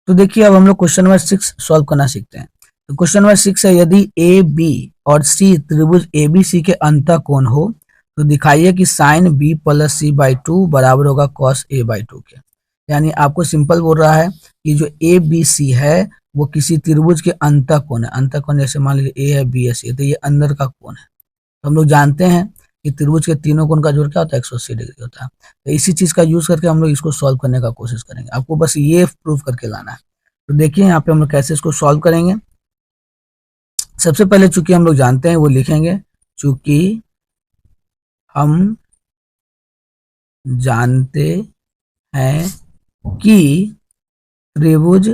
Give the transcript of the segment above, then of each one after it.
तो देखिए अब हम लोग क्वेश्चन नंबर 6 सॉल्व करना सीखते हैं। तो क्वेश्चन नंबर 6 है, यदि ए बी और सी त्रिभुज ए बी सी के अंतः कोण हो तो दिखाइए कि sine B plus C by two बराबर होगा कॉस ए बाई टू के। यानी आपको सिंपल बोल रहा है कि जो ए बी सी है वो किसी त्रिभुज के अंतः कोण है। अंतः कोण जैसे मान लीजिए ए है बी है सी है, तो ये अंदर का कोण है। तो हम लोग जानते हैं कि त्रिभुज के तीनों कोण का जोड़ क्या होता है, 180 डिग्री होता है। तो इसी चीज का यूज करके हम लोग इसको सॉल्व करने का कोशिश करेंगे। आपको बस ये प्रूव करके लाना है। तो देखिए यहाँ पे हम लोग कैसे इसको सॉल्व करेंगे। सबसे पहले चूंकि हम लोग जानते हैं वो लिखेंगे, चूंकि हम जानते हैं कि त्रिभुज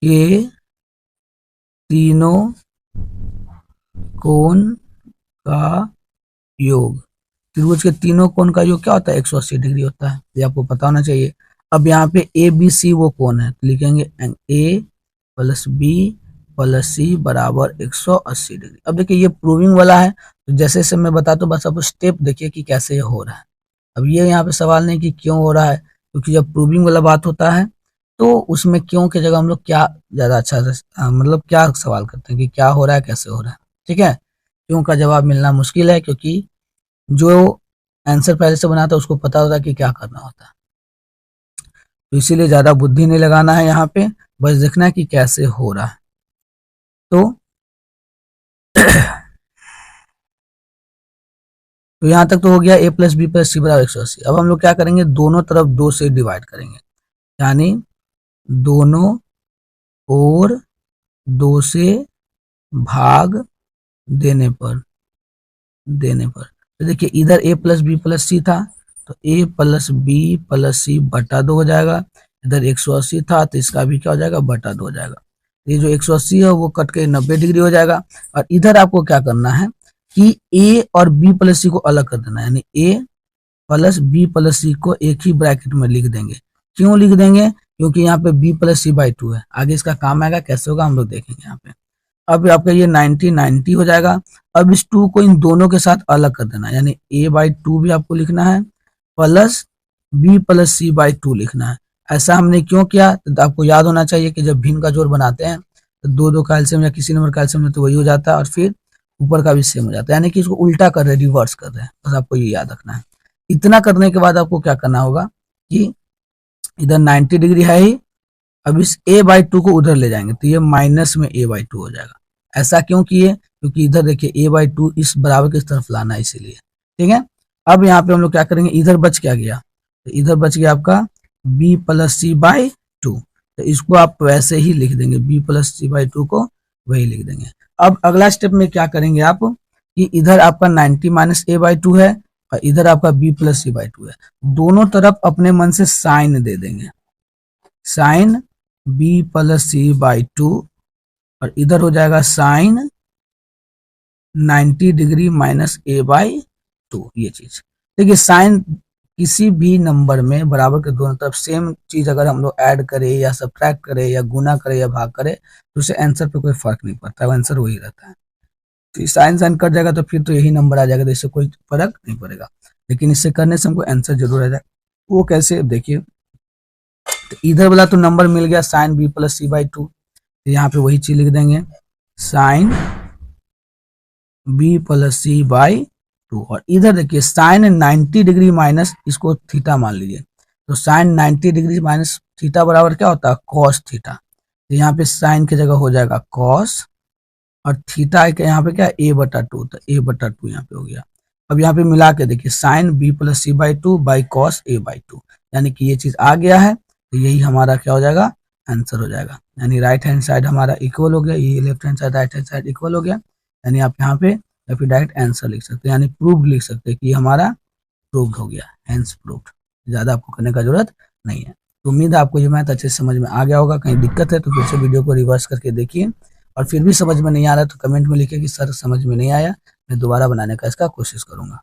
के तीनों कोण का योग, त्रिभुज के तीनों कोण का योग क्या होता है, 180 डिग्री होता है। ये आपको पता होना चाहिए। अब यहाँ पे ए बी सी वो कोण है, तो लिखेंगे ए प्लस बी प्लस सी बराबर 180 डिग्री। अब देखिए ये प्रूविंग वाला है, तो जैसे जैसे मैं बताता हूँ बस आप स्टेप देखिए कि कैसे ये हो रहा है। अब ये यहाँ पे सवाल नहीं कि क्यों हो रहा है, क्योंकि जब प्रूविंग वाला बात होता है तो उसमें क्यों की जगह हम लोग क्या ज्यादा अच्छा मतलब क्या सवाल करते हैं कि क्या हो रहा है, कैसे हो रहा है। ठीक है, क्यों का जवाब मिलना मुश्किल है, क्योंकि जो आंसर पहले से बनाता है उसको पता होता है कि क्या करना होता है। तो इसीलिए ज्यादा बुद्धि नहीं लगाना है यहाँ पे, बस देखना है कि कैसे हो रहा है। तो यहाँ तक तो हो गया ए प्लस बी प्लस सी बराबर 180। अब हम लोग क्या करेंगे, दोनों तरफ 2 से डिवाइड करेंगे, यानी दोनों ओर 2 से भाग देने पर तो देखिए इधर ए प्लस बी प्लस सी था, तो ए प्लस बी प्लस सी बटा 2 हो जाएगा। इधर 180 था तो इसका भी क्या हो जाएगा, बटा 2 हो जाएगा। ये जो 180 है वो कट के 90 डिग्री हो जाएगा। और इधर आपको क्या करना है कि ए और बी प्लस सी को अलग कर देना है, यानी ए प्लस बी प्लस सी को एक ही ब्रैकेट में लिख देंगे। क्यों लिख देंगे, क्योंकि यहाँ पे बी प्लस सी बाई 2 है। आगे इसका काम आएगा, कैसे होगा हम लोग देखेंगे यहाँ पे। अब आपका ये 90 हो जाएगा। अब इस 2 को इन दोनों के साथ अलग कर देना है, यानी a बाई 2 भी आपको लिखना है plus b plus C by 2 लिखना है। ऐसा हमने क्यों किया, तो आपको याद होना चाहिए कि जब भिन्न का जोड़ बनाते हैं तो 2 का एलसीएम या किसी नंबर का एलसीएम में तो वही हो जाता है और फिर ऊपर का भी सेम हो जाता है, यानी कि इसको उल्टा कर रहे हैं, रिवर्स कर रहे हैं। बस आपको ये याद रखना है। इतना करने के बाद आपको क्या करना होगा कि इधर 90 डिग्री है ही, अब इस a बाई 2 को उधर ले जाएंगे तो ये माइनस में a बाई 2 हो जाएगा। ऐसा क्यों किए, क्योंकि इधर देखिए a बाई 2 इस बराबर की तरफ लाना है, इसीलिए। ठीक है, अब यहाँ पे हम लोग क्या करेंगे, इधर बच क्या गया, तो इधर बच गया आपका b प्लस सी बाई 2, तो इसको आप वैसे ही लिख देंगे, b प्लस सी बाई 2 को वही लिख देंगे। अब अगला स्टेप में क्या करेंगे आप कि इधर आपका 90 माइनस a बाई 2 है और इधर आपका b प्लस सी बाई 2 है। दोनों तरफ अपने मन से साइन दे देंगे, sine b plus C by 2 और इधर हो जाएगा sine 90 degree minus a by 2। ये चीज देखिए, साइन किसी भी नंबर में बराबर के दोनों तरफ सेम चीज अगर हम लोग ऐड करें या सब्ट्रैक्ट करें या गुना करें या भाग करें तो उससे आंसर पे कोई फर्क नहीं पड़ता है, आंसर वही रहता है। तो साइन साइन कट जाएगा तो फिर तो यही नंबर आ जाएगा, तो इससे कोई फर्क नहीं पड़ेगा। लेकिन इससे करने से हमको आंसर जरूर आ जाएगा। वो कैसे, देखिए तो इधर वाला तो नंबर मिल गया sine b plus C by 2, तो यहाँ पे वही चीज लिख देंगे sine b plus C by 2। और इधर देखिए साइन 90 डिग्री माइनस इसको थीटा मान लीजिए, तो साइन 90 डिग्री माइनस थीटा बराबर क्या होता है, कॉस थीटा। तो यहाँ पे साइन की जगह हो जाएगा कॉस और थीटा के यहाँ पे क्या a बटा 2, तो a बटा 2 यहाँ पे हो गया। अब यहाँ पे मिला के देखिए sine b plus C by 2 by cos a by 2, यानी कि ये चीज आ गया है। तो यही हमारा क्या हो जाएगा, आंसर हो जाएगा। यानी राइट हैंड साइड हमारा इक्वल हो गया, ये left hand side right hand side equal हो गया। यानी आप यहाँ पे या फिर डायरेक्ट आंसर लिख सकते हैं, यानी प्रूव लिख सकते हैं कि हमारा प्रूव्ड हो गया, हैंस प्रूव्ड। ज्यादा आपको करने का जरूरत नहीं है। तो उम्मीद है आपको ये मैथ अच्छे से समझ में आ गया होगा। कहीं दिक्कत है तो फिर से वीडियो को रिवर्स करके देखिए, और फिर भी समझ में नहीं आ रहा है तो कमेंट में लिखिए कि सर समझ में नहीं आया, मैं दोबारा बनाने का इसका कोशिश करूंगा।